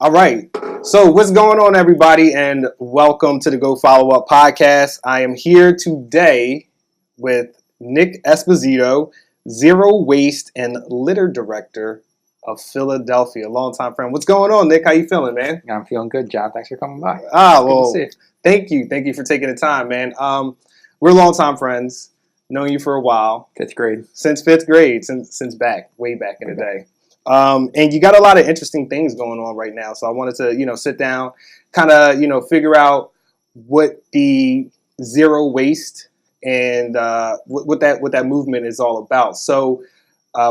All right. So what's going on, everybody, and welcome to the Go Follow Up podcast. I am here today with Nic Esposito, Zero Waste and Litter Director of Philadelphia. Longtime friend. What's going on, Nick? How you feeling, man? I'm feeling good, John. Thanks for coming by. Well, thank you. Thank you for taking the time, man. We're longtime friends. Known you for a while. Fifth grade. Since fifth grade, since way back in the day. And you got a lot of interesting things going on right now. So I wanted to, sit down, kind of, figure out what the zero waste and what that movement is all about. So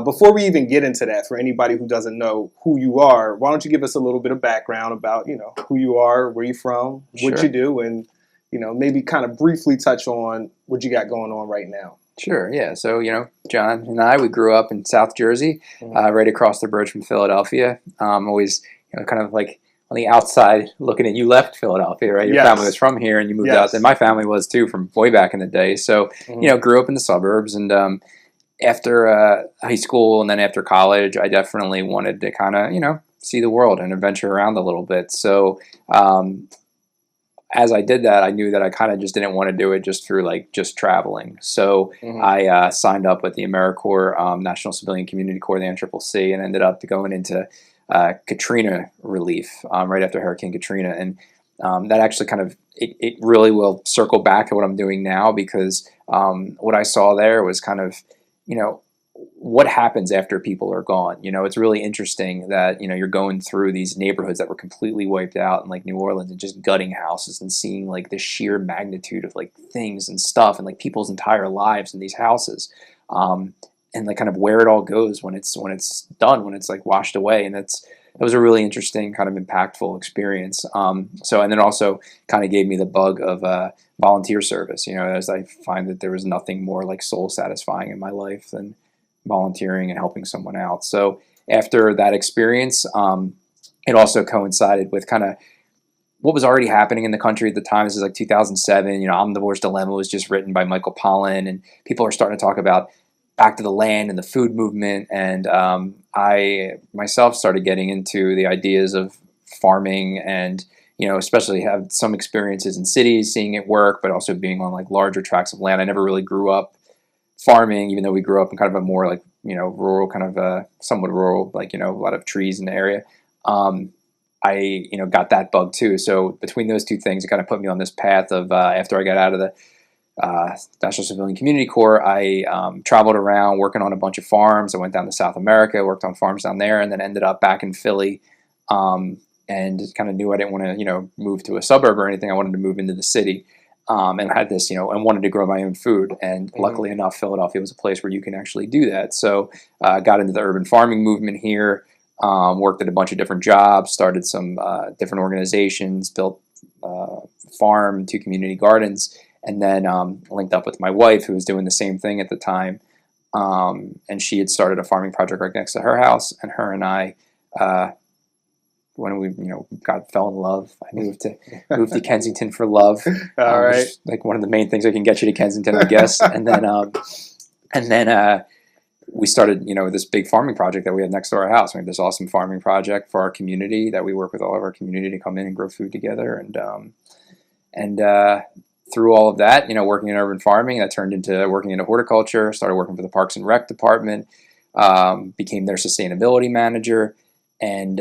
before we even get into that, for anybody who doesn't know who you are, why don't you give us a little bit of background about, who you are, where you're from, what you do, and, maybe kind of briefly touch on what you got going on right now. Sure, yeah. So, John and I, we grew up in South Jersey, right across the bridge from Philadelphia. Always, kind of like on the outside looking at, you left Philadelphia, right? Your family was from here and you moved out. And my family was too, from way back in the day. So, grew up in the suburbs. And after high school and then after college, I definitely wanted to kind of, see the world and adventure around a little bit. So, as I did that, I knew that I kind of just didn't want to do it just through just traveling. So I signed up with the AmeriCorps, National Civilian Community Corps, the NCCC, and ended up going into Katrina Relief right after Hurricane Katrina. And that actually kind of, it really will circle back to what I'm doing now, because what I saw there was kind of, what happens after people are gone. It's really interesting that, you're going through these neighborhoods that were completely wiped out in New Orleans and just gutting houses and seeing the sheer magnitude of things and stuff and people's entire lives in these houses. And kind of where it all goes when it's done, when it's washed away. And that was a really interesting kind of impactful experience. And then also kind of gave me the bug of volunteer service, as I find that there was nothing more soul satisfying in my life than volunteering and helping someone out. So after that experience, it also coincided with kind of what was already happening in the country at the time. This is 2007. Omnivore's Dilemma was just written by Michael Pollan, and people are starting to talk about back to the land and the food movement. And I myself started getting into the ideas of farming, and especially have some experiences in cities, seeing it work, but also being on larger tracts of land. I never really grew up farming, even though we grew up in kind of a more rural, kind of somewhat rural, a lot of trees in the area. I got that bug too. So between those two things, it kind of put me on this path of after I got out of the National Civilian Community Corps, I traveled around working on a bunch of farms. I went down to South America, worked on farms down there, and then ended up back in Philly. And kind of knew I didn't want to move to a suburb or anything. I wanted to move into the city. And had this, and wanted to grow my own food. And luckily enough, Philadelphia was a place where you can actually do that. So got into the urban farming movement here, worked at a bunch of different jobs, started some different organizations, built a farm, 2 community gardens, and then linked up with my wife, who was doing the same thing at the time. And she had started a farming project right next to her house, and her and I, when we fell in love, I moved to Kensington for love. All right, one of the main things that can get you to Kensington, I guess. And then we started this big farming project that we had next to our house. We had this awesome farming project for our community that we work with all of our community to come in and grow food together. And through all of that, working in urban farming, that turned into working in horticulture. Started working for the Parks and Rec department. Became their sustainability manager, and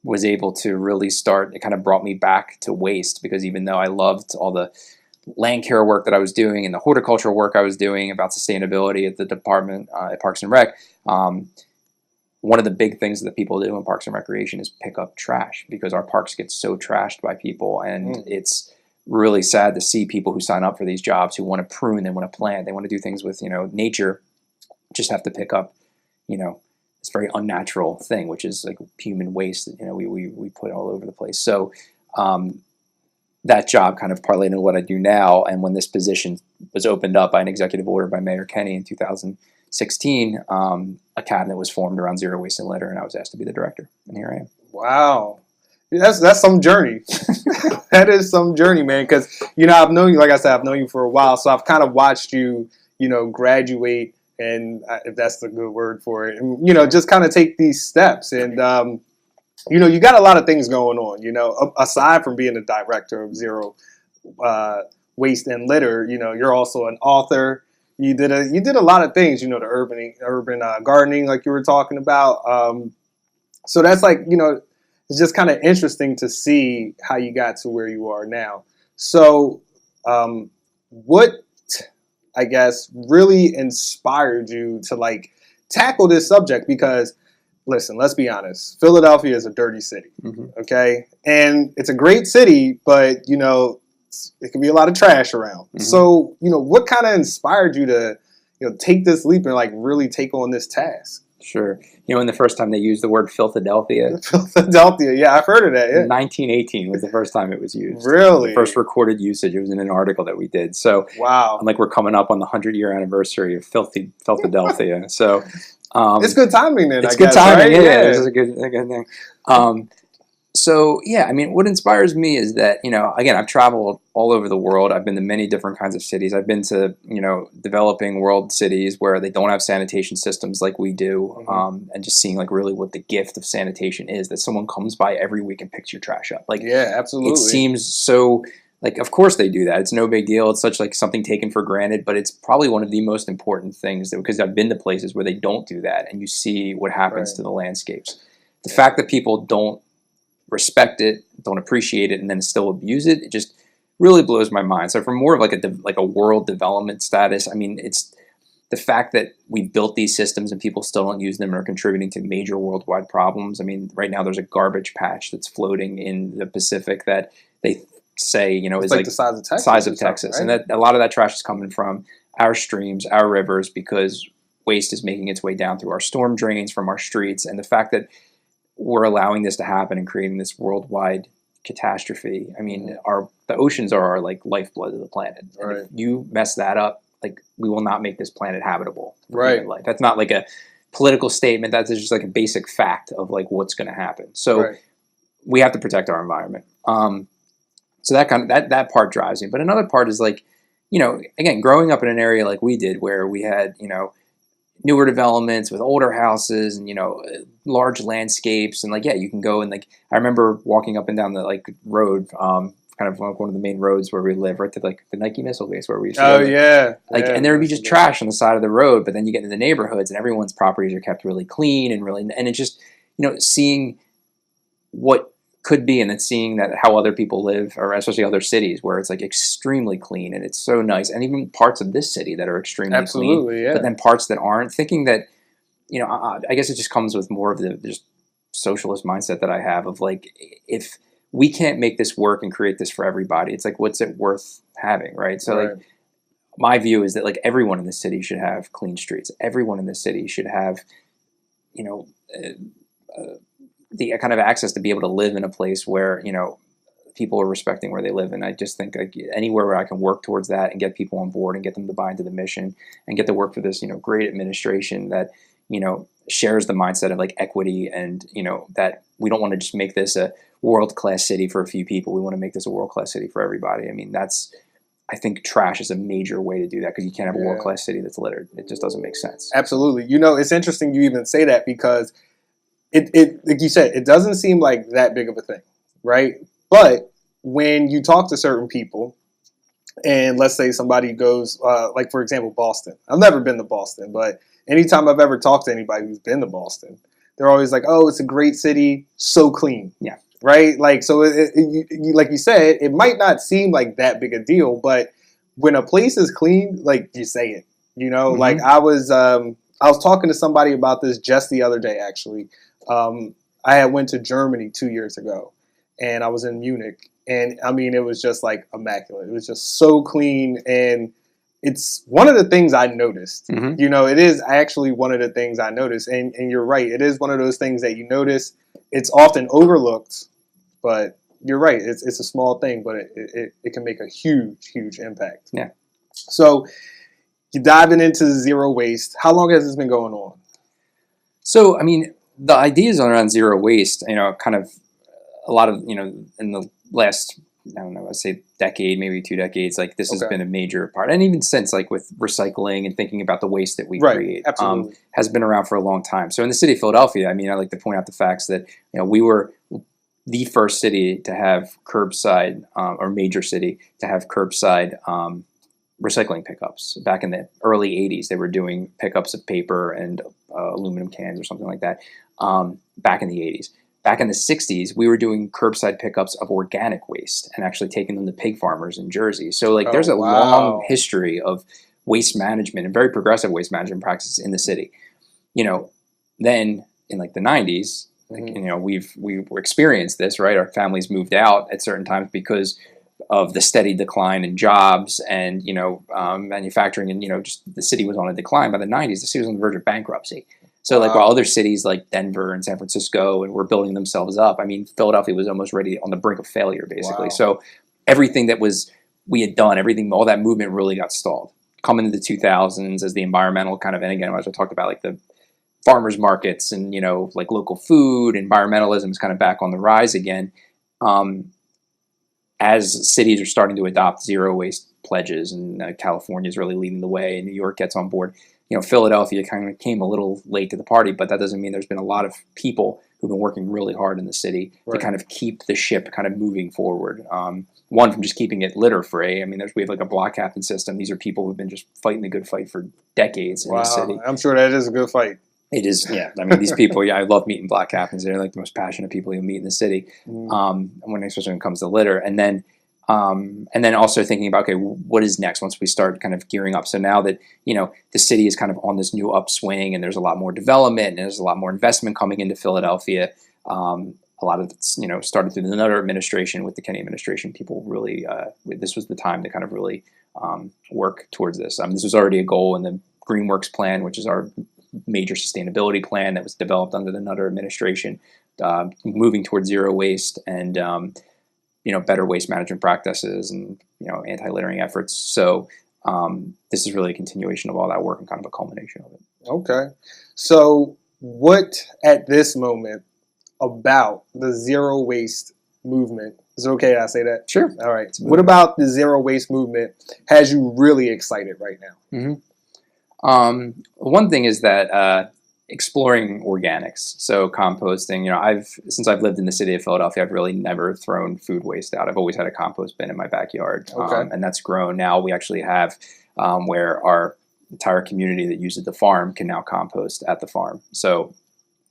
was able to really start. It kind of brought me back to waste, because even though I loved all the land care work that I was doing and the horticultural work I was doing about sustainability at the department at Parks and Rec, one of the big things that people do in Parks and Recreation is pick up trash, because our parks get so trashed by people, and it's really sad to see people who sign up for these jobs who want to prune, they want to plant, they want to do things with nature, just have to pick up this very unnatural thing, which is human waste that we put all over the place. So that job kind of parlayed into what I do now. And when this position was opened up by an executive order by Mayor Kenny in 2016, a cabinet was formed around zero waste and litter, and I was asked to be the director, and here I am. Wow. That's some journey. That is some journey, man. Because I've known you, like I said, I've known you for a while, so I've kind of watched you, graduate, and if that's the good word for it, and just kind of take these steps. And you got a lot of things going on, aside from being a director of Zero Waste and Litter, you're also an author. You did a lot of things, the urban gardening, like you were talking about. So that's like, it's just kind of interesting to see how you got to where you are now. So, what, I guess, really inspired you to like tackle this subject? Because listen, let's be honest. Philadelphia is a dirty city, okay? And it's a great city, but, it can be a lot of trash around. So, what kind of inspired you to, take this leap and, like, really take on this task? Sure. And the first time they used the word Philadelphia. Philadelphia, yeah, I've heard of that, yeah. 1918 was the first time it was used. Really? The first recorded usage. It was in an article that we did. So, wow. Like, we're coming up on the 100-year anniversary of Philadelphia. So... it's good timing then, it's I good guess, timing, right? yeah. This is a good thing. So, yeah, I mean, what inspires me is that, again, I've traveled all over the world. I've been to many different kinds of cities. I've been to, developing world cities where they don't have sanitation systems like we do, and just seeing, like, really what the gift of sanitation is, that someone comes by every week and picks your trash up. Like, yeah, absolutely. It seems so... Like, of course they do that. It's no big deal. It's such like something taken for granted, but it's probably one of the most important things because I've been to places where they don't do that, and you see what happens to the landscapes. The fact that people don't respect it, don't appreciate it, and then still abuse it, it just really blows my mind. So from more of like a world development status, I mean, it's the fact that we built these systems and people still don't use them and are contributing to major worldwide problems. I mean, right now there's a garbage patch that's floating in the Pacific that they say, is like the size of Texas. Right? And that a lot of that trash is coming from our streams, our rivers, because waste is making its way down through our storm drains, from our streets. And the fact that we're allowing this to happen and creating this worldwide catastrophe. I mean, the oceans are our like lifeblood of the planet. Right. And if you mess that up, like, we will not make this planet habitable for human life. That's not like a political statement. That's just like a basic fact of like what's going to happen. So we have to protect our environment. So that part drives me. But another part is like, again, growing up in an area like we did, where we had, newer developments with older houses and, large landscapes, and like, yeah, you can go and like, I remember walking up and down the like road, kind of like one of the main roads where we live, right to like the Nike missile base where we used to go. Yeah. Like, and there would be just trash on the side of the road, but then you get into the neighborhoods and everyone's properties are kept really clean and it's just, seeing what could be, and then seeing that how other people live, or especially other cities where it's like extremely clean and it's so nice, and even parts of this city that are extremely clean, but then parts that aren't. Thinking that, I guess it just comes with more of the just socialist mindset that I have of like, if we can't make this work and create this for everybody, it's like, what's it worth having, right? So like, my view is that like everyone in the city should have clean streets. Everyone in the city should have, the kind of access to be able to live in a place where, people are respecting where they live. And I just think like anywhere where I can work towards that and get people on board and get them to buy into the mission and get to work for this, great administration that, shares the mindset of like equity and, that we don't want to just make this a world-class city for a few people. We want to make this a world-class city for everybody. I mean, I think trash is a major way to do that, because you can't have a world-class city that's littered. It just doesn't make sense. Absolutely. It's interesting you even say that, because it like you said, it doesn't seem like that big of a thing, right? But when you talk to certain people, and let's say somebody goes, like for example, Boston. I've never been to Boston, but anytime I've ever talked to anybody who's been to Boston, they're always like, "Oh, it's a great city, so clean." Yeah. Right? Like, so like you said, it might not seem like that big a deal, but when a place is clean, like, you say it. Like I was talking to somebody about this just the other day, actually. I had went to Germany 2 years ago, and I was in Munich, and I mean, it was just like immaculate. It was just so clean, and it's one of the things I noticed. It is actually one of the things I noticed, and you're right. It is one of those things that you notice. It's often overlooked, but you're right. It's a small thing, but it can make a huge impact. Yeah. So you're diving into zero waste. How long has this been going on? So, I mean, the ideas around zero waste, kind of a lot of, in the last, I don't know, I'd say decade, maybe 2 decades, like this has been a major part. And even since, like with recycling and thinking about the waste that we create, has been around for a long time. So in the city of Philadelphia, I mean, I like to point out the facts that, we were the first city to have curbside, or major city to have curbside recycling pickups. Back in the early 80s, they were doing pickups of paper and aluminum cans or something like that, back in the 80s. Back in the 60s, we were doing curbside pickups of organic waste and actually taking them to pig farmers in Jersey. So like there's a long history of waste management and very progressive waste management practices in the city. Then in like the 90s, we experienced this, right? Our families moved out at certain times because of the steady decline in jobs and, manufacturing, and, just the city was on a decline. By the 90s, the city was on the verge of bankruptcy. So like while other cities like Denver and San Francisco and were building themselves up, I mean, Philadelphia was almost ready on the brink of failure, basically. So everything that we had done, all that movement really got stalled. Coming into the 2000s as the environmental kind of, and again, as I talked about, like the farmers markets and, like local food, environmentalism is kind of back on the rise again. As cities are starting to adopt zero waste pledges, and California is really leading the way, and New York gets on board. Philadelphia kind of came a little late to the party, but that doesn't mean there's been a lot of people who've been working really hard in the city to kind of keep the ship kind of moving forward. One, from just keeping it litter free. I mean, we have like a block captain system. These are people who've been just fighting the good fight for decades in the city. I'm sure that is a good fight. It is, yeah. I mean, these people, I love meeting block captains. They're like the most passionate people you meet in the city. Especially when it comes to litter. And then also thinking about, okay, what is next once we start kind of gearing up? So now that, the city is kind of on this new upswing and there's a lot more development and there's a lot more investment coming into Philadelphia. A lot of it's, started through the Nutter administration. With the Kennedy administration, people really, this was the time to kind of really work towards this. This was already a goal in the Greenworks plan, which is our major sustainability plan that was developed under the Nutter administration, moving towards zero waste and, better waste management practices and, anti-littering efforts. So this is really a continuation of all that work and kind of a culmination of it. Okay. So what at this moment about the zero waste movement, is it okay that I say that? Sure. All right. What about the zero waste movement has you really excited right now? One thing is that exploring organics, so composting. Since I've lived in the city of Philadelphia, I've really never thrown food waste out. I've always had a compost bin in my backyard, and that's grown. Now we actually have where our entire community that uses the farm can now compost at the farm. So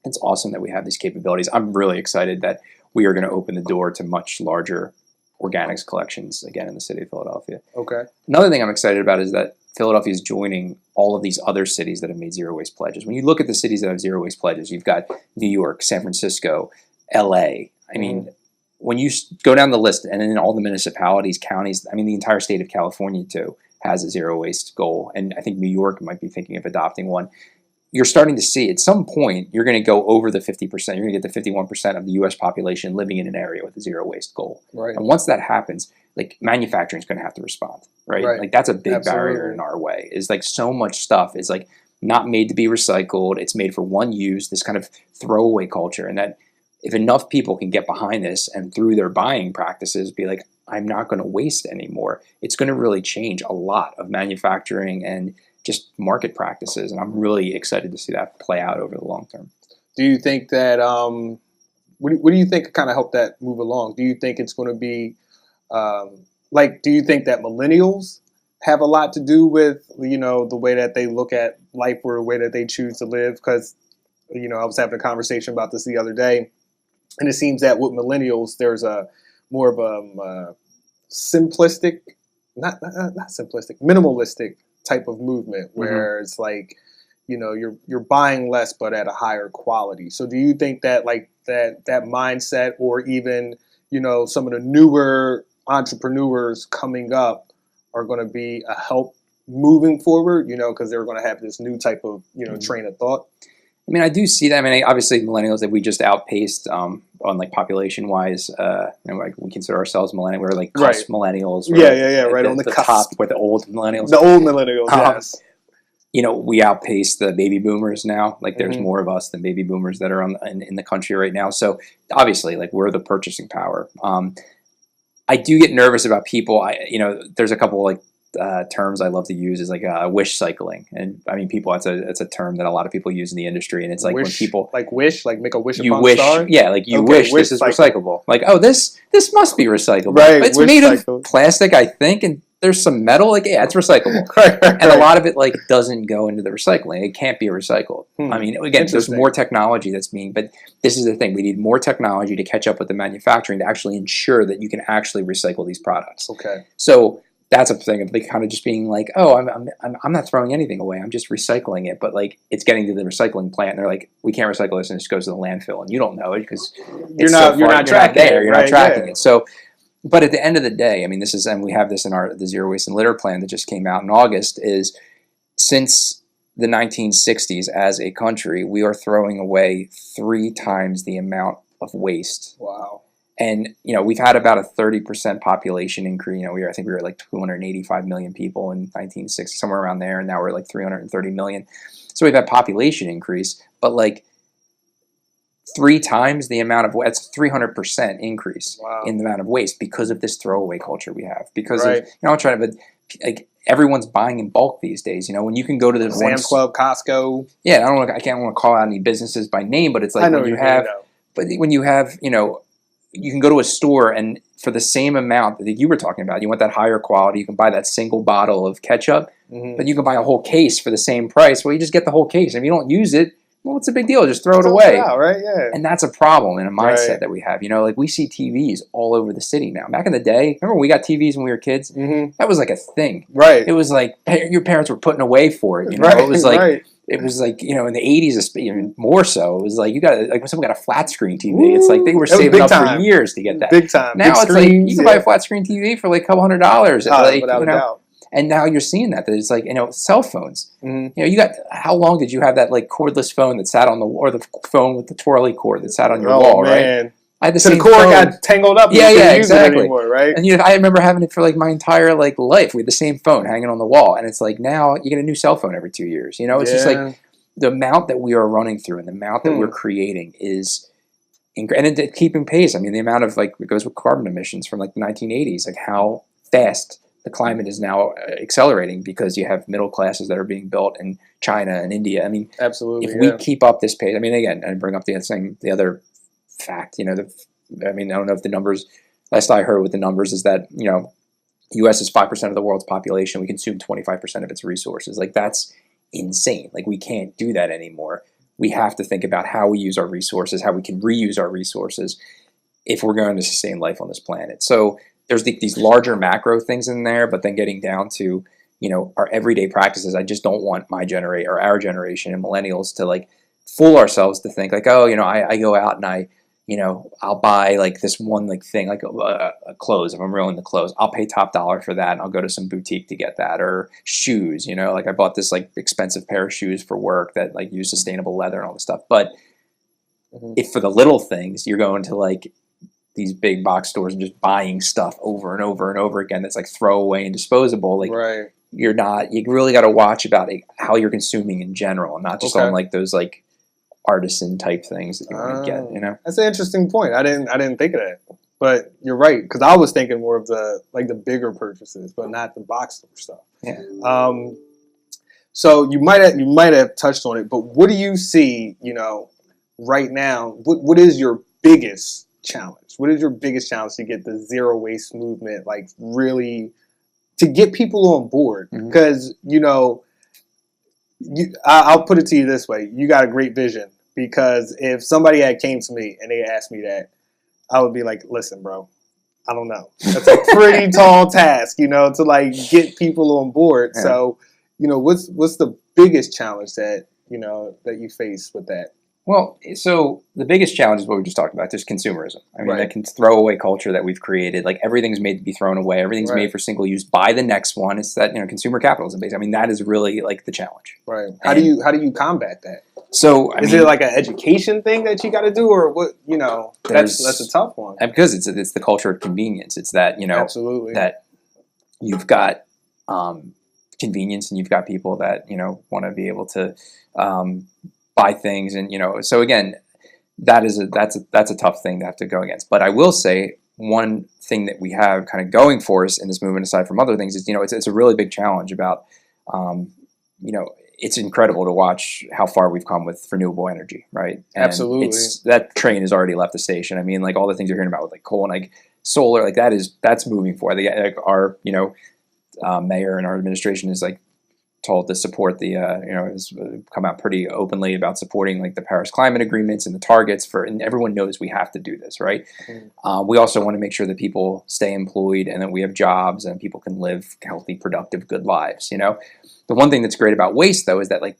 it's awesome that we have these capabilities. I'm really excited that we are going to open the door to much larger organics collections again in the city of Philadelphia. Okay. Another thing I'm excited about is that Philadelphia is joining all of these other cities that have made zero waste pledges. When you look at the cities that have zero waste pledges, you've got New York, San Francisco, LA. I mean, when you go down the list, and then all the municipalities, counties, I mean, the entire state of California too has a zero waste goal. And I think New York might be thinking of adopting one. You're starting to see at some point, you're going to go over the 50%. You're going to get the 51% of the U.S. population living in an area with a zero waste goal. Right. And once that happens, like manufacturing is going to have to respond, right? Like that's a big barrier in our way. Is like so much stuff is like not made to be recycled. It's made for one use, this kind of throwaway culture. And that if enough people can get behind this and through their buying practices be like, I'm not going to waste anymore, it's going to really change a lot of manufacturing and just market practices. And I'm really excited to see that play out over the long term. Do you think that, what do you think kind of help that move along? Do you think it's going to be, do you think that millennials have a lot to do with, the way that they look at life or the way that they choose to live? Because, I was having a conversation about this the other day, and it seems that with millennials, there's a more of a simplistic, not simplistic, minimalistic type of movement where it's like, you're buying less but at a higher quality. So do you think that that mindset, or even, some of the newer entrepreneurs coming up are going to be a help moving forward, because they're going to have this new type of, train of thought? I mean, I do see that. I mean, obviously millennials that we just outpaced on like population wise, we consider ourselves millennials. We're like cusp millennials. Right on the cusp. Top with the old millennials. The old millennials, yes. We outpace the baby boomers now. Like there's more of us than baby boomers that are in the country right now. So obviously, like we're the purchasing power. I do get nervous about people. There's a couple like terms I love to use is like wish cycling, and I mean people. It's a term that a lot of people use in the industry, and it's like when people like wish, like make a wish you upon wish, a star. yeah, like you wish this is recyclable. Like, oh, this must be recyclable. Right, It's made of plastic, I think, and there's some metal. Like, yeah, it's recyclable. Right. And a lot of it like doesn't go into the recycling. It can't be recycled. I mean, again, there's more technology that's being, but this is the thing. We need more technology to catch up with the manufacturing to actually ensure that you can actually recycle these products. Okay. So that's a thing of like kind of just being like, oh, I'm not throwing anything away. I'm just recycling it. But like it's getting to the recycling plant, and they're like, we can't recycle this, and it just goes to the landfill, and you don't know it because you're not tracking it. So, but at the end of the day, I mean, this is, and we have this in the Zero Waste and Litter plan that just came out in August. Is since the 1960s, as a country, we are throwing away 3 times the amount of waste. Wow. And, we've had about a 30% population increase. I think we were like 285 million people in 1960, somewhere around there. And now we're like 330 million. So we've had population increase, but like 3 times the amount of, that's 300% increase in the amount of waste because of this throwaway culture we have. Because of, I'm trying to, but like everyone's buying in bulk these days. When you can go to the Sam's Club, Costco. Yeah, I can't want to call out any businesses by name, but it's like when you have, you can go to a store and for the same amount that you were talking about, you want that higher quality, you can buy that single bottle of ketchup, but you can buy a whole case for the same price. Well, you just get the whole case. If you don't use it, well, what's the big deal? Just throw it away. Out, right? Yeah. And that's a problem in a mindset that we have. Like we see TVs all over the city now. Back in the day, remember when we got TVs when we were kids? That was like a thing. Right. It was like your parents were putting away for it. It was like... It was like, in the 80s, even more so. It was like, when someone got a flat screen TV, it's like they were saving up for years to get that. Big time. Now it's like, you can buy a flat screen TV for like a couple $100. Without a doubt. And now you're seeing that it's like, cell phones. You got, how long did you have that like cordless phone that sat on or the phone with the twirly cord that sat on your wall, right? I had the same cord phone. Got tangled up. Yeah, exactly. Anymore, right? And I remember having it for like my entire like life. We had the same phone hanging on the wall, and it's like now you get a new cell phone every 2 years. It's just like the amount that we are running through and the amount that we're creating is, and it's keeping pace. I mean, the amount of like it goes with carbon emissions from like the 1980s, like how fast the climate is now accelerating because you have middle classes that are being built in China and India. I mean, absolutely. If we keep up this pace, I mean, again, and bring up the other fact, I don't know if the numbers, last I heard with the numbers is that, U.S. is 5% of the world's population. We consume 25% of its resources. Like that's insane. Like we can't do that anymore. We have to think about how we use our resources, how we can reuse our resources if we're going to sustain life on this planet. So there's these larger macro things in there, but then getting down to, our everyday practices. I just don't want our generation and millennials to like fool ourselves to think like, oh, I go out and I'll buy like this one like thing, like clothes. If I'm real into clothes, I'll pay top dollar for that, and I'll go to some boutique to get that. Or shoes, like I bought this like expensive pair of shoes for work that like use sustainable leather and all this stuff. But if for the little things, you're going to like these big box stores and just buying stuff over and over and over again that's like throwaway and disposable, like you really got to watch about how you're consuming in general, and not just on like those like artisan type things that you want to get. That's an interesting point. I didn't think of that, but you're right, because I was thinking more of the bigger purchases, but not the box store stuff. Yeah. So you might have touched on it, but what do you see? Right now, what is your biggest challenge? What is your biggest challenge to get the zero waste movement like really to get people on board? Because I'll put it to you this way: you got a great vision. Because if somebody had came to me and they asked me that, I would be like, listen, bro, I don't know. That's a pretty tall task, to like get people on board. Yeah. So, what's the biggest challenge that you face with that? Well, so the biggest challenge is what we just talked about. There's consumerism. I mean, that throwaway culture that we've created. Like everything's made to be thrown away. Everything's made for single use. Buy the next one. It's that consumer capitalism based. I mean, that is really like the challenge. Right. How do you combat that? So is it like an education thing that you got to do, or what? That's a tough one. Because it's the culture of convenience. It's that absolutely that you've got convenience, and you've got people that want to be able to buy things, and so again, that's a tough thing to have to go against. But I will say one thing that we have kind of going for us in this movement, aside from other things, is, it's a really big challenge about, it's incredible to watch how far we've come with renewable energy, right? And Absolutely. That train has already left the station. I mean, like, all the things you're hearing about with like coal and like solar, like that's moving forward. Like our, mayor and our administration is like told to support the, has come out pretty openly about supporting like the Paris climate agreements and the targets and everyone knows we have to do this, right? We also want to make sure that people stay employed and that we have jobs and people can live healthy, productive, good lives, The one thing that's great about waste, though, is that, like,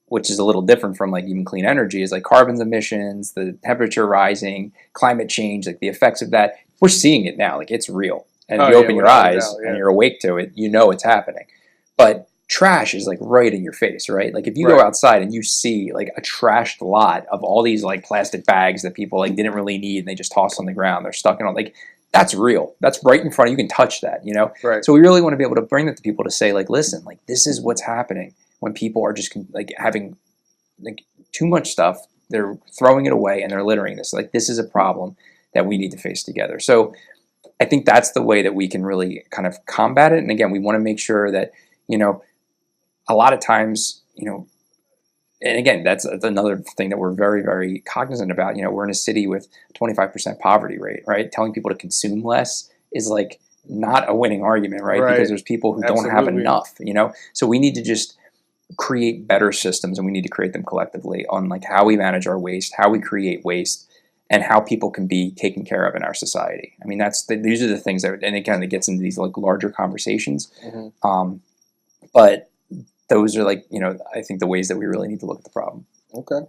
which is a little different from like even clean energy, is like carbon emissions, the temperature rising, climate change, like the effects of that. We're seeing it now, like it's real. And if you open your eyes and you're awake to it, it's happening. But trash is like right in your face, right? Like if you go outside and you see like a trashed lot of all these like plastic bags that people like didn't really need and they just toss on the ground, they're stuck in all, like, that's real. That's right in front of you. You can touch that, Right. So we really want to be able to bring that to people to say, like, listen, like, this is what's happening when people are just like having like too much stuff. They're throwing it away and they're littering this. Like, this is a problem that we need to face together. So I think that's the way that we can really kind of combat it. And again, we want to make sure that, a lot of times, and again, that's another thing that we're very, very cognizant about. We're in a city with 25% poverty rate, right? Telling people to consume less is like not a winning argument, right? Because there's people who don't have enough, So we need to just create better systems, and we need to create them collectively on like how we manage our waste, how we create waste, and how people can be taken care of in our society. I mean, these are the things that, and it kind of gets into these like larger conversations. But those are like, I think the ways that we really need to look at the problem. Okay,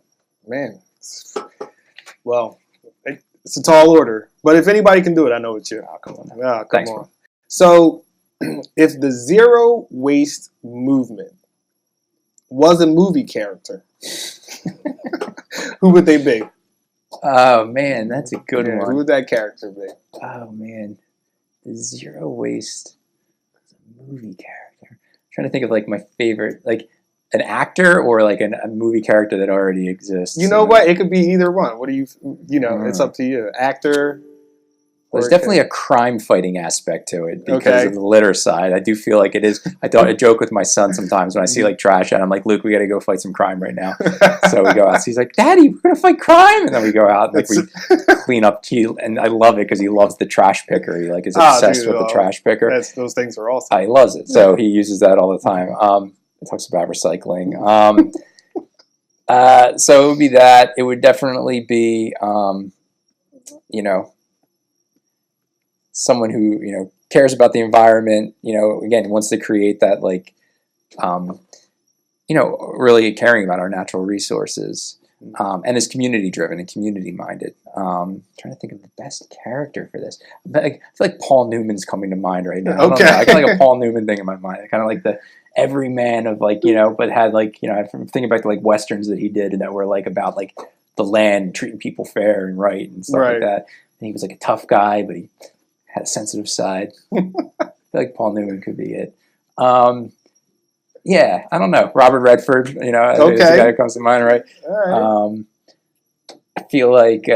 man. Well, it's a tall order, but if anybody can do it, I know it's you. Oh, come on. Come Thanks, on. man. So, if the zero waste movement was a movie character, who would they be? Oh man, that's a good one. Who would that character be? Oh man, the zero waste movie character. I'm trying to think of like my favorite, like an actor or like a movie character that already exists. You know what? It could be either one. What do you? It's up to you. Actor. There's definitely a crime fighting aspect to it because of the litter side. I do feel like it is. I joke with my son sometimes when I see like trash and I'm like, Luke, we got to go fight some crime right now. So we go out. So he's like, Daddy, we're going to fight crime. And then we go out and like we clean up. And I love it because he loves the trash picker. He like is obsessed with the trash picker. Those things are awesome. He loves it. So he uses that all the time. He talks about recycling. So it would be that. It would definitely be, someone who, cares about the environment, again, wants to create that, like, really caring about our natural resources, and is community driven and community minded. Trying to think of the best character for this. I feel like Paul Newman's coming to mind right now. I got like a Paul Newman thing in my mind. I kind of like the everyman of like, but had like, I'm thinking back to like Westerns that he did and that were like about like the land, treating people fair and right and stuff like that. And he was like a tough guy, but he had a sensitive side. I feel like Paul Newman could be it. Yeah, I don't know. Robert Redford, is the guy who comes to mind, right? All right. I feel like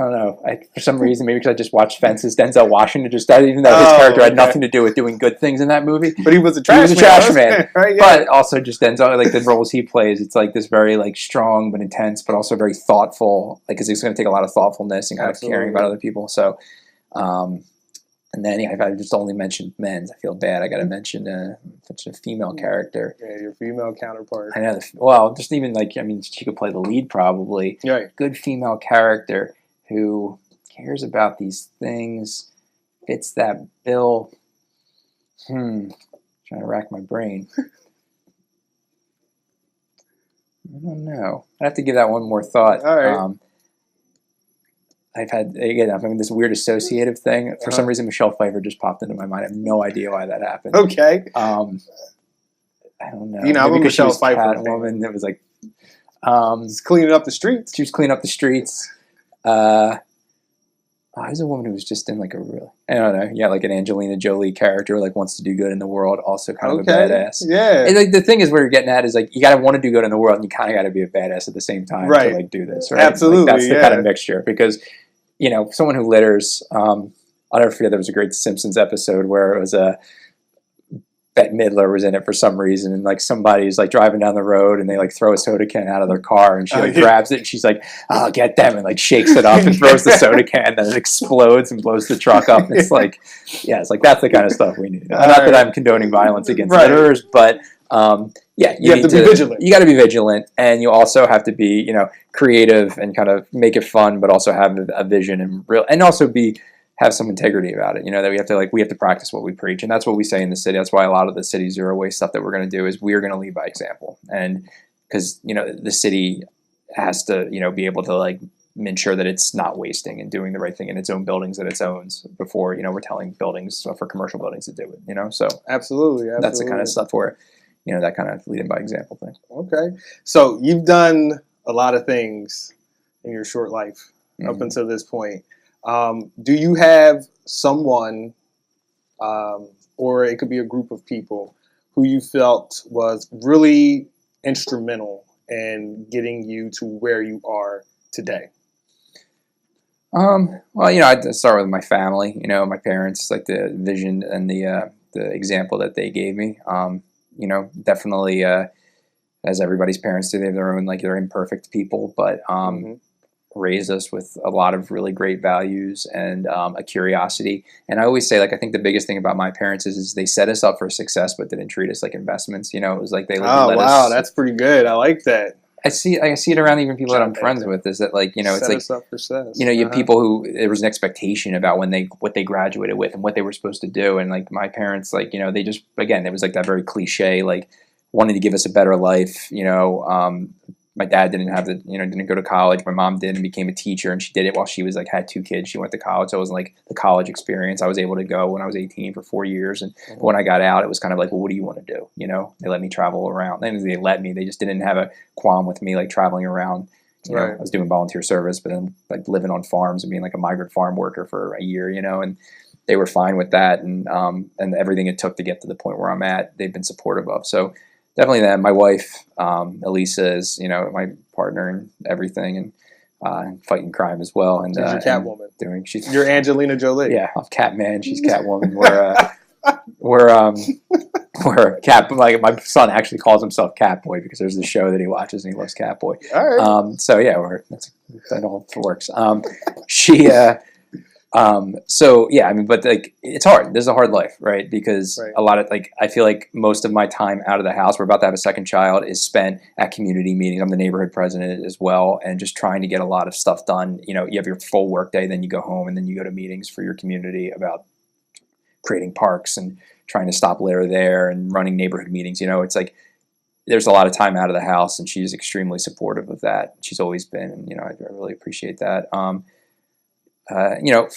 I don't know. For some reason, maybe because I just watched Fences, Denzel Washington even though his character had nothing to do with doing good things in that movie. But he was a trash man. Right? Yeah. But also just Denzel, like the roles he plays, it's like this very like strong but intense, but also very thoughtful. Like, because it's going to take a lot of thoughtfulness and kind of caring about other people. So, and then if I just only mentioned men's, I feel bad. I got to mention a female character. Yeah, your female counterpart. I know. Just even like, she could play the lead probably. Right. Good female character who cares about these things, fits that bill. Trying to rack my brain. I don't know. I'd have to give that one more thought. All right. I'm having this weird associative thing. For some reason, Michelle Pfeiffer just popped into my mind. I have no idea why that happened. Okay. I don't know. I'm a Michelle Pfeiffer woman. It was like, just cleaning up the streets. She was cleaning up the streets. There's a woman who was just in like a real, I don't know, yeah, like an Angelina Jolie character, like wants to do good in the world, also kind of a badass. Yeah. And like the thing is, what you're getting at is like you got to want to do good in the world, and you kind of got to be a badass at the same time to like do this, right? Absolutely, like, that's the kind of mixture, because someone who litters. I'll never forget, there was a great Simpsons episode where it was Bette Midler was in it for some reason, and like somebody's like driving down the road and they like throw a soda can out of their car, and she like grabs it and she's like, "I'll get them," and like shakes it up and throws the soda can, and then it explodes and blows the truck up. And it's like, yeah, it's like that's the kind of stuff we need. Not that I'm condoning violence against litterers, but yeah, you have to be vigilant. You got to be vigilant, and you also have to be creative and kind of make it fun, but also have a vision and also have some integrity about it, that we have to practice what we preach. And that's what we say in the city. That's why a lot of the city zero waste stuff that we're going to do is we're going to lead by example. And because, the city has to, be able to like ensure that it's not wasting and doing the right thing in its own buildings that it owns before, we're telling buildings for commercial buildings to do it, so. Absolutely. That's the kind of stuff where, that kind of leading by example thing. Okay. So you've done a lot of things in your short life up until this point. Do you have someone, or it could be a group of people, who you felt was really instrumental in getting you to where you are today? Well, I'd start with my family. My parents, like the vision and the example that they gave me. Definitely, as everybody's parents do, they have their own, like, they're imperfect people, but raised us with a lot of really great values and a curiosity. And I always say, like, I think the biggest thing about my parents is they set us up for success, but didn't treat us like investments. It was like they let us. That's pretty good. I like that. I see it around even people that I'm friends with. Is that like it's set like us up for success. You have people who there was an expectation about what they graduated with and what they were supposed to do, and like my parents, like they just, again, it was like that very cliche, like wanting to give us a better life. My dad didn't have didn't go to college. My mom did and became a teacher, and she did it while she was like had 2 kids. She went to college, so it was like the college experience. I was able to go when I was 18 for 4 years, and when I got out, it was kind of like, well, what do you want to do? They let me travel around. Then they just didn't have a qualm with me like traveling around. I was doing volunteer service, but then like living on farms and being like a migrant farm worker for a year, and they were fine with that, and everything it took to get to the point where I'm at, they've been supportive of. So. Definitely that. My wife, Elisa, is my partner in everything, and fighting crime as well. And she's your Catwoman. You're Angelina Jolie. Yeah, I'm Catman. She's Catwoman. We're Cat. Like my son actually calls himself Catboy because there's the show that he watches and he loves Catboy. All right. So yeah, that all works. So yeah, I mean, but like it's hard. This is a hard life, right? Because a lot of I feel like most of my time out of the house, we're about to have a second child, is spent at community meetings. I'm the neighborhood president as well, and just trying to get a lot of stuff done. You have your full work day, then you go home, and then you go to meetings for your community about creating parks and trying to stop litter there and running neighborhood meetings. It's like there's a lot of time out of the house, and she's extremely supportive of that. She's always been, and I really appreciate that.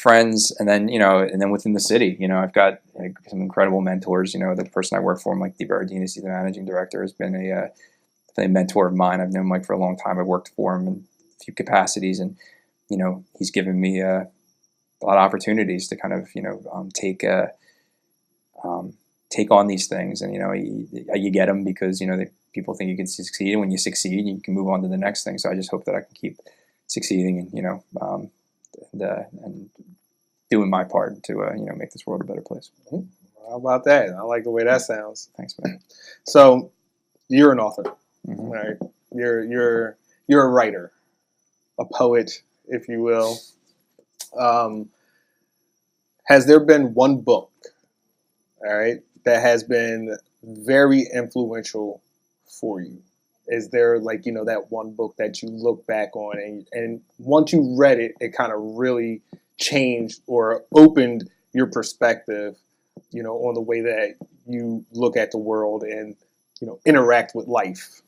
Friends, and then within the city, I've got some incredible mentors. The person I work for, Mike DiBardini, the managing director, has been a mentor of mine. I've known Mike for a long time. I've worked for him in a few capacities, and he's given me a lot of opportunities to kind of take on these things, and you get them because people think you can succeed, and when you succeed, you can move on to the next thing. So I just hope that I can keep succeeding, and and doing my part to make this world a better place. How about that? I like the way that sounds. Thanks, man. So you're an author, right? You're a writer, a poet, if you will. Has there been one book, all right, that has been very influential for you? Is there that one book that you look back on and once you read it, it kind of really changed or opened your perspective, on the way that you look at the world and, interact with life?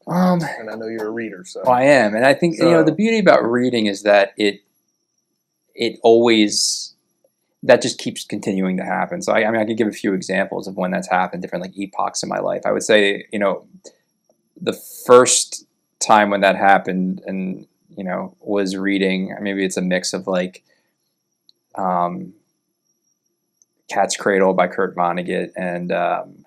And I know you're a reader, so. I am. And I think, the beauty about reading is that it always, that just keeps continuing to happen. So I could give a few examples of when that's happened, different epochs in my life. I would say, the first time when that happened, and was reading, maybe it's a mix of like Cat's Cradle by Kurt Vonnegut, and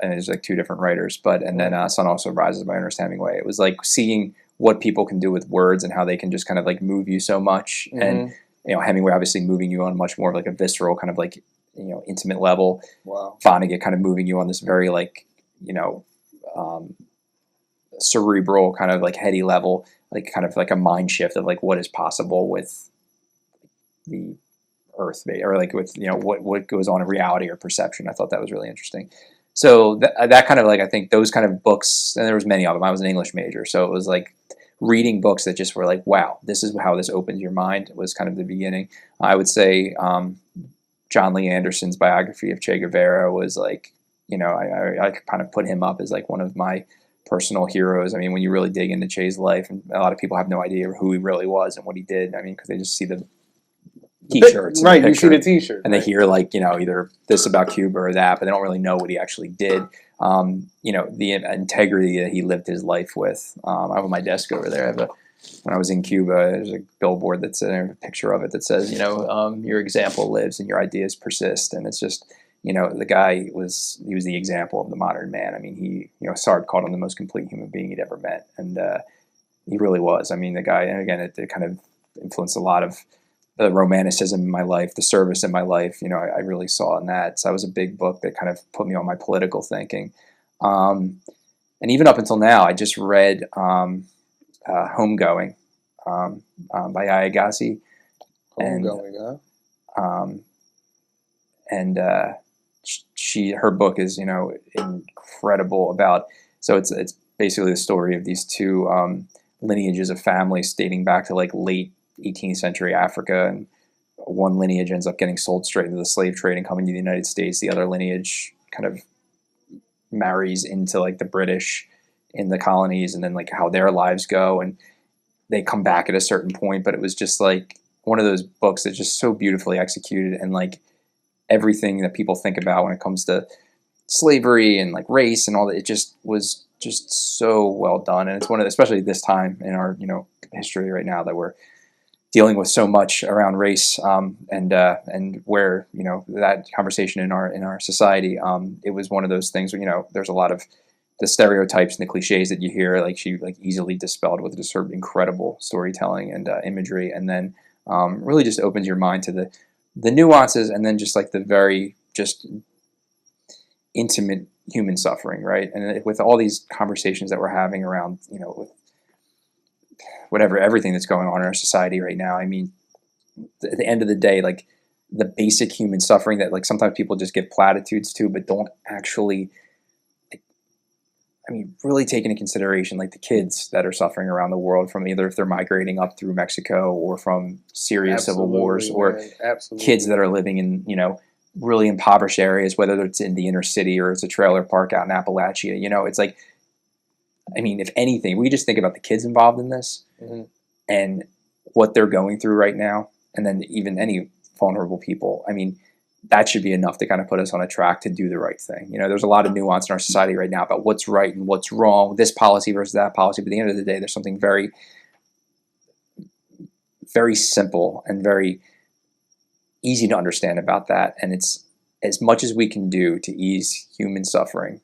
there's like two different writers, and then Sun Also Rises by Ernest Hemingway. It was like seeing what people can do with words and how they can just kind of like move you so much. And Hemingway obviously moving you on much more of like a visceral kind of like intimate level. Wow. Vonnegut kind of moving you on this very like cerebral kind of like heady level, like kind of like a mind shift of like what is possible with the earth, or like with what goes on in reality or perception. I thought that was really interesting. So that kind of like, I think those kind of books, and there was many of them. I was an English major, so it was like reading books that just were like, wow, this is how this opens your mind, was kind of the beginning. I would say John Lee Anderson's Biography of Che Guevara was like, I kind of put him up as like one of my personal heroes. I mean, when you really dig into Che's life, and a lot of people have no idea who he really was and what he did. I mean, because they just see the T-shirts, right? You see the T-shirt, and they hear like either this about Cuba or that, but they don't really know what he actually did. The integrity that he lived his life with. I have on my desk over there. When I was in Cuba, there's a billboard that's a picture of it that says, your example lives and your ideas persist. And it's just, the guy was the example of the modern man. I mean, he, Sartre called him the most complete human being he'd ever met, and he really was. I mean, the guy, and again, it kind of influenced a lot of the romanticism in my life, the service in my life, I really saw in that. So that was a big book that kind of put me on my political thinking. And even up until now, I just read Homegoing by Ayagasi. Homegoing, her book is, incredible about, so it's basically the story of these two lineages of families dating back to like late 18th century Africa, and one lineage ends up getting sold straight into the slave trade and coming to the United States. The other lineage kind of marries into like the British in the colonies, and then like how their lives go, and they come back at a certain point. But it was just like one of those books that's just so beautifully executed, and like everything that people think about when it comes to slavery and like race and all that, it just was just so well done. And it's one of, especially this time in our history right now, that we're dealing with so much around race, and where that conversation in our society, it was one of those things where there's a lot of the stereotypes and the cliches that you hear, like she like easily dispelled with just sort of incredible storytelling and imagery, and then really just opens your mind to the nuances, and then just like the very just intimate human suffering, right? And with all these conversations that we're having around with everything that's going on in our society right now. I mean, at the end of the day, like the basic human suffering that like sometimes people just give platitudes to, but don't actually, really take into consideration like the kids that are suffering around the world from either if they're migrating up through Mexico or from Syria civil wars, or kids that are living in, really impoverished areas, whether it's in the inner city or it's a trailer park out in Appalachia. It's like, if anything, we just think about the kids involved in this and what they're going through right now, and then even any vulnerable people. That should be enough to kind of put us on a track to do the right thing. There's a lot of nuance in our society right now about what's right and what's wrong, this policy versus that policy. But at the end of the day, there's something very, very simple and very easy to understand about that. And it's as much as we can do to ease human suffering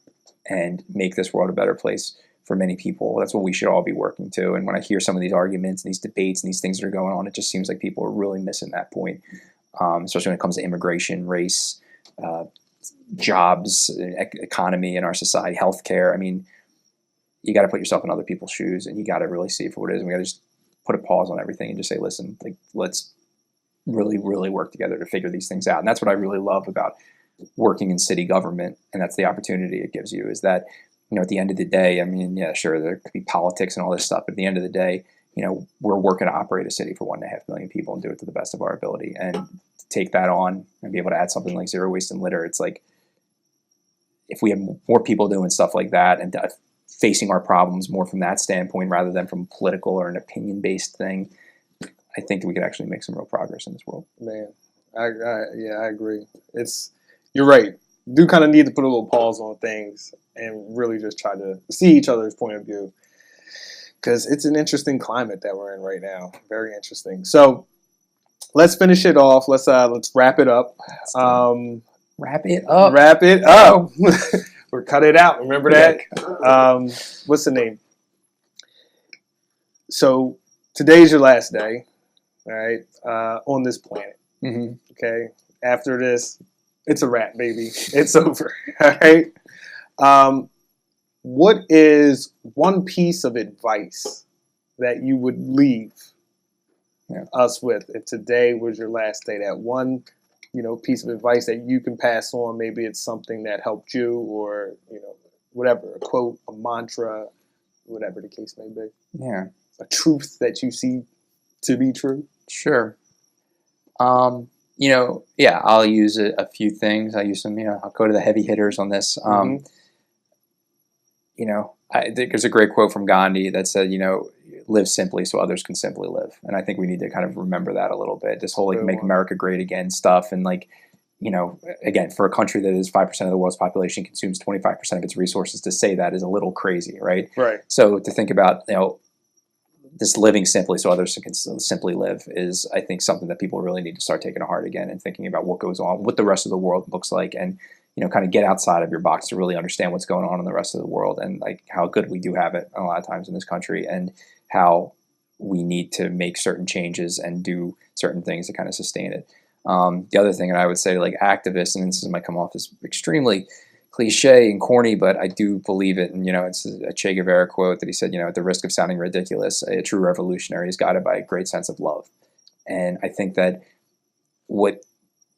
and make this world a better place for many people. That's what we should all be working to. And when I hear some of these arguments and these debates and these things that are going on, it just seems like people are really missing that point. Especially when it comes to immigration, race, jobs, economy in our society, healthcare. You got to put yourself in other people's shoes, and you got to really see it for what it is. And we got to just put a pause on everything and just say, listen, like, let's really, really work together to figure these things out. And that's what I really love about working in city government. And that's the opportunity it gives you, is that, at the end of the day, yeah, sure, there could be politics and all this stuff, but at the end of the day, we're working to operate a city for 1.5 million people and do it to the best of our ability. And to take that on and be able to add something like zero waste and litter, it's like, if we have more people doing stuff like that and facing our problems more from that standpoint rather than from political or an opinion-based thing, I think we could actually make some real progress in this world. Man, I agree. You're right. Do kind of need to put a little pause on things and really just try to see each other's point of view. because it's an interesting climate that we're in right now. Very interesting. So let's finish it off. Let's wrap it up. Wrap it up. Wrap it up. Or cut it out. Remember that? What's the name? So today's your last day, all right, on this planet. Mm-hmm. Okay. After this, it's a wrap, baby. It's over. All right. What is one piece of advice that you would leave us with if today was your last day? That one, piece of advice that you can pass on. Maybe it's something that helped you, or whatever, a quote, a mantra, whatever the case may be. Yeah. A truth that you see to be true. Sure. I'll use a few things. I use some, I'll go to the heavy hitters on this. I think there's a great quote from Gandhi that said, live simply so others can simply live. And I think we need to kind of remember that a little bit. This whole make America great again stuff. And again, for a country that is 5% of the world's population consumes 25% of its resources, to say that is a little crazy, right? Right. So to think about, this living simply so others can simply live is, I think, something that people really need to start taking to heart again and thinking about what goes on, what the rest of the world looks like, and kind of get outside of your box to really understand what's going on in the rest of the world, and like how good we do have it a lot of times in this country, and how we need to make certain changes and do certain things to kind of sustain it. The other thing that I would say to activists, and this might come off as extremely cliche and corny, but I do believe it. And, it's a Che Guevara quote that he said, at the risk of sounding ridiculous, a true revolutionary is guided by a great sense of love. And I think that what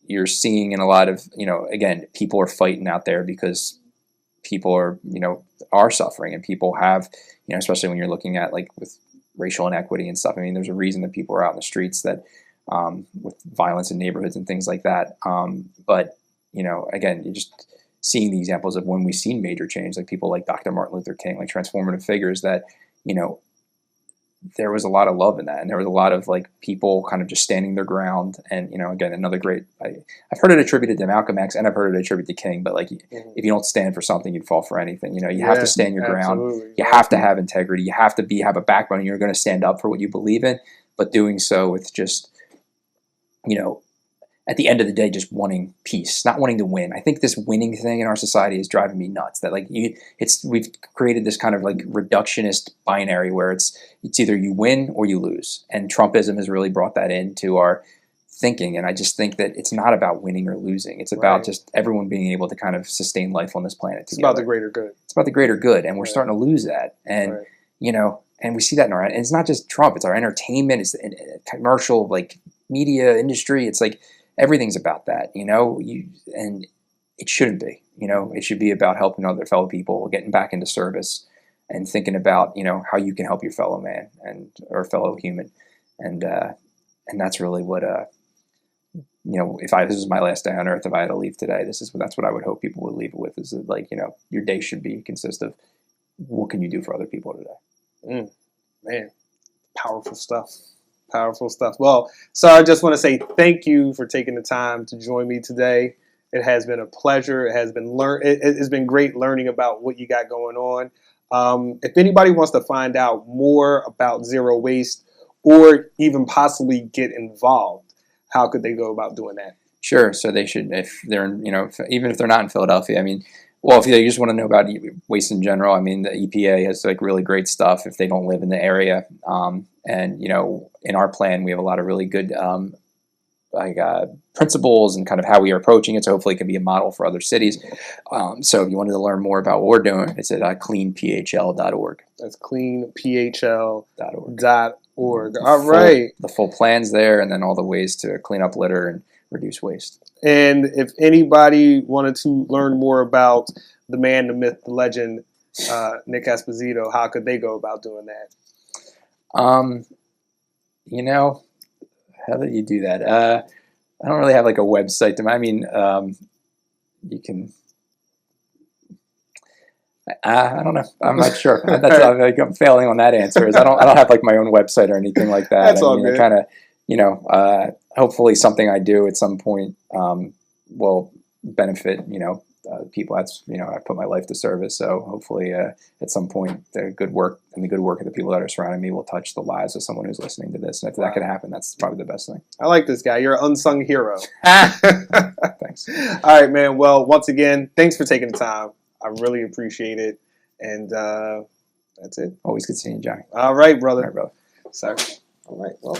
you're seeing in a lot of, again, people are fighting out there because people are suffering, and people have, especially when you're looking at with racial inequity and stuff. I mean, there's a reason that people are out in the streets that with violence in neighborhoods and things like that. But, again, you just seeing the examples of when we've seen major change, like people like Dr. Martin Luther King, like transformative figures that, there was a lot of love in that. And there was a lot of people kind of just standing their ground. And, again, another great, I've heard it attributed to Malcolm X, and I've heard it attributed to King, but if you don't stand for something, you'd fall for anything. You have to stand your ground. You have to have integrity. You have to have a backbone, and you're going to stand up for what you believe in, but doing so with just, at the end of the day, just wanting peace, not wanting to win. I think this winning thing in our society is driving me nuts. That we've created this kind of reductionist binary where it's either you win or you lose. And Trumpism has really brought that into our thinking. And I just think that it's not about winning or losing. It's about just everyone being able to kind of sustain life on this planet together. It's about the greater good. It's about the greater good. And we're starting to lose that. And, and we see that in and it's not just Trump, it's our entertainment, it's the commercial, media industry. It's everything's about that, and it shouldn't be, it should be about helping other fellow people, getting back into service, and thinking about, how you can help your fellow man or fellow human. And that's really what, if this was my last day on earth, if I had to leave today, that's what I would hope people would leave it with, is that, your day should consist of what can you do for other people today? Man, powerful stuff. Powerful stuff. Well, sir, I just want to say thank you for taking the time to join me today. It has been a pleasure. It has been it's been great learning about what you got going on. If anybody wants to find out more about zero waste, or even possibly get involved, how could they go about doing that? Sure. So they should, if they're even if they're not in Philadelphia, well, if you just want to know about waste in general, the EPA has really great stuff if they don't live in the area. And, in our plan, we have a lot of really good principles and kind of how we are approaching it. So hopefully it can be a model for other cities. So if you wanted to learn more about what we're doing, it's at cleanphl.org. That's cleanphl.org. All right. The full plan's there, and then all the ways to clean up litter and reduce waste. And if anybody wanted to learn more about the man, the myth, the legend, Nic Esposito, how could they go about doing that? How do you do that? I don't really have a website. You can. I don't know. I'm not sure. I'm failing on that answer. I don't have my own website or anything like that. That's all good. Kind of, hopefully something I do at some point will benefit people. That's, I put my life to service. So hopefully at some point the good work of the people that are surrounding me will touch the lives of someone who's listening to this. And if that could happen, that's probably the best thing. I like this guy. You're an unsung hero. Thanks. All right, man. Well, once again, thanks for taking the time. I really appreciate it. And that's it. Always good seeing you, Johnny. All right, brother. All right, brother. Sorry. All right. Well.